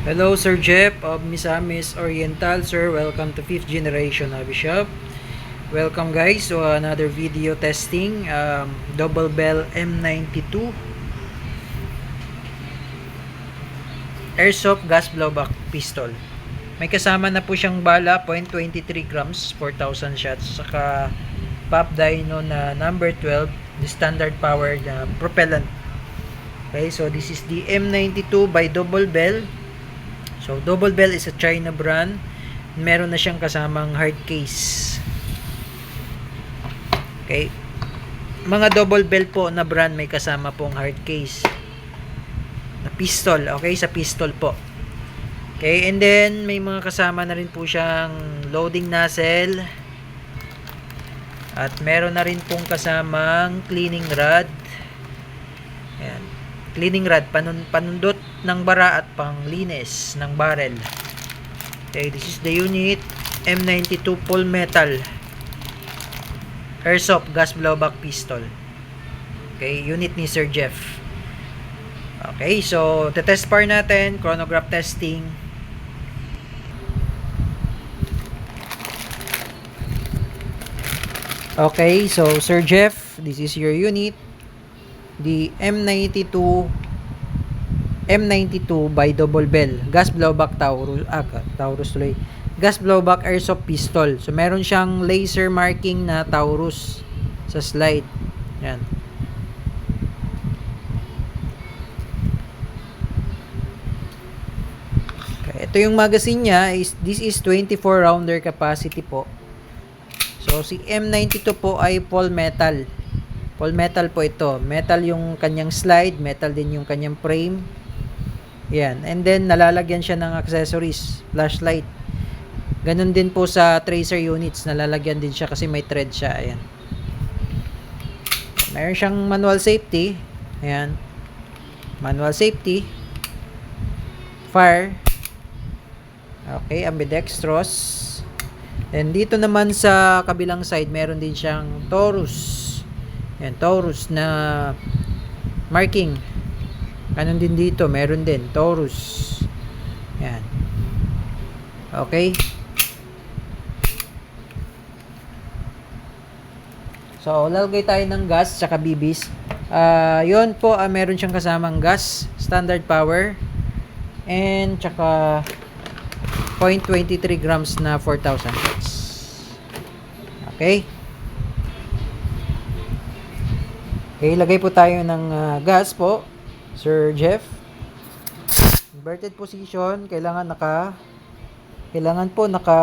Hello, Sir Jeff of Misamis Oriental. Sir, welcome to 5th generation hobby shop. Welcome guys to another video testing. Double Bell M92 Airsoft gas blowback pistol. May kasama na po siyang bala, 0.23 grams, 4,000 shots. Saka pop dyno na number 12, the standard power na propellant. Okay, so this is the M92 by Double Bell. So, Double Bell is a China brand. Meron na siyang kasamang hard case. Okay. Mga Double Bell po na brand may kasama pong hard case. Na pistol. Okay, sa pistol po. Okay, and then may mga kasama na rin po siyang loading nozzle. At meron na rin pong kasamang cleaning rod. Ayan. Cleaning rod, panundot ng bara at panglinis ng barrel. Okay, this is the unit M92 full metal Airsoft gas blowback pistol. Okay, unit ni Sir Jeff. Okay, so test par natin, chronograph testing. Okay, so Sir Jeff, this is your unit. The M92 by Double Bell gas blowback Taurus tuloy. Gas blowback airsoft pistol. So meron siyang laser marking na Taurus sa slide. Yan. Okay, ito yung magazine niya this is 24 rounder capacity po. So si M92 po ay full metal. Full metal po ito. Metal yung kanyang slide, metal din yung kanyang frame. Yan. And then nalalagyan siya ng accessories, flashlight. Ganun din po sa tracer units, nalalagyan din siya kasi may thread siya. Ayan. Mayroon siyang manual safety. Ayan. Manual safety. Fire. Okay, ambidextrous. And dito naman sa kabilang side, meron din siyang Taurus. Yan, Taurus na marking. Kanon din dito, meron din Taurus. Yan. Okay. So, lalagay tayo ng gas tsaka bibis. Yun po, meron siyang kasamang gas, standard power, and tsaka 0.23 grams na 4,000 watts. Okay. Okay, lagay po tayo ng gas po, Sir Jeff. Inverted position, kailangan po naka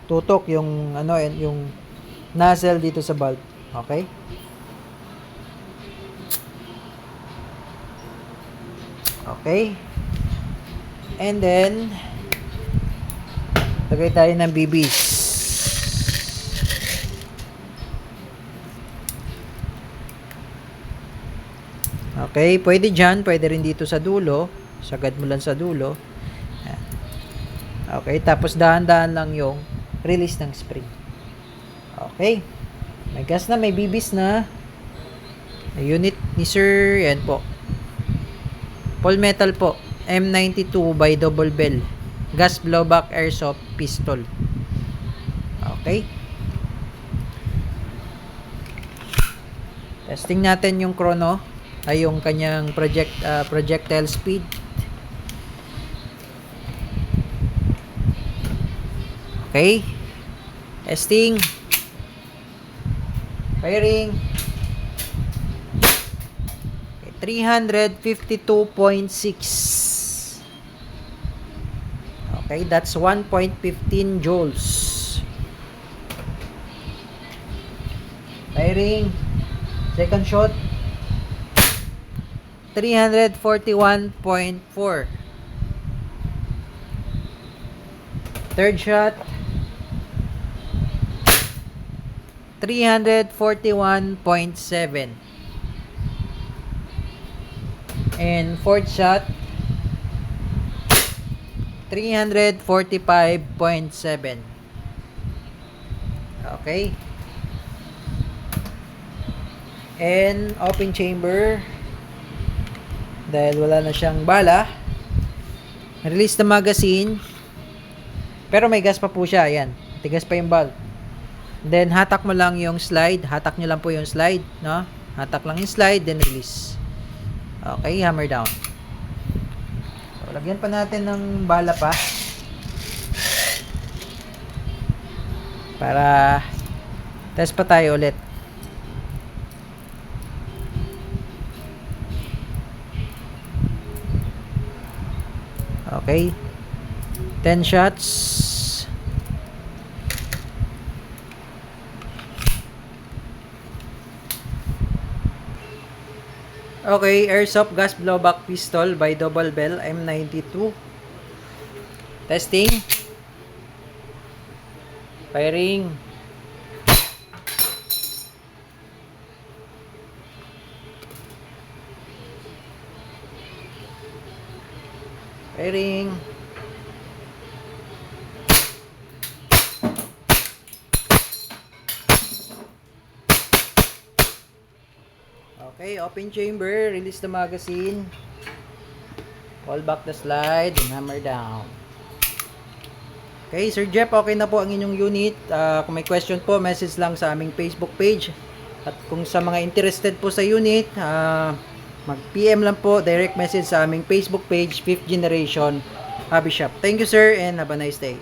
tutok yung yung nozzle dito sa valve. Okay? Okay. And then lagay tayo ng bibis. Okay, pwede dyan, pwede rin dito sa dulo. Sagad mo lang sa dulo. Okay, tapos dahan-dahan lang yung release ng spring. Okay. May gas na, may bibis na. Unit ni Sir, yan po. Full metal po. M92 by Double Bell. Gas blowback airsoft pistol. Okay. Testing natin yung chrono. Ay yung kanyang projectile speed. Okay. Testing. Firing. Okay, 352.6. Okay, that's 1.15 joules. Firing. Second shot. 341.4. Third shot. 341.7. And fourth shot. 345.7. Okay. And open chamber, dahil wala na siyang bala, Release the magazine. Pero may gas pa po siya. Ayan. Tigas pa yung valve. Then, hatak mo lang yung slide. Hatak nyo lang po yung slide. No? Hatak lang yung slide. Then, release. Okay. Hammer down. So, lagyan pa natin ng bala pa. Para test pa tayo ulit. Okay. 10 shots. Okay, airsoft gas blowback pistol by Double Bell M92. Testing. Firing. Firing. Okay, open chamber, release the magazine. Pull back the slide and hammer down. Okay, Sir Jeff, okay na po ang inyong unit. Kung may question po, message lang sa aming Facebook page. At kung sa mga interested po sa unit, mag-PM lang po, direct message sa aming Facebook page, 5th Generation Hobby Shop. Thank you, sir, and have a nice day.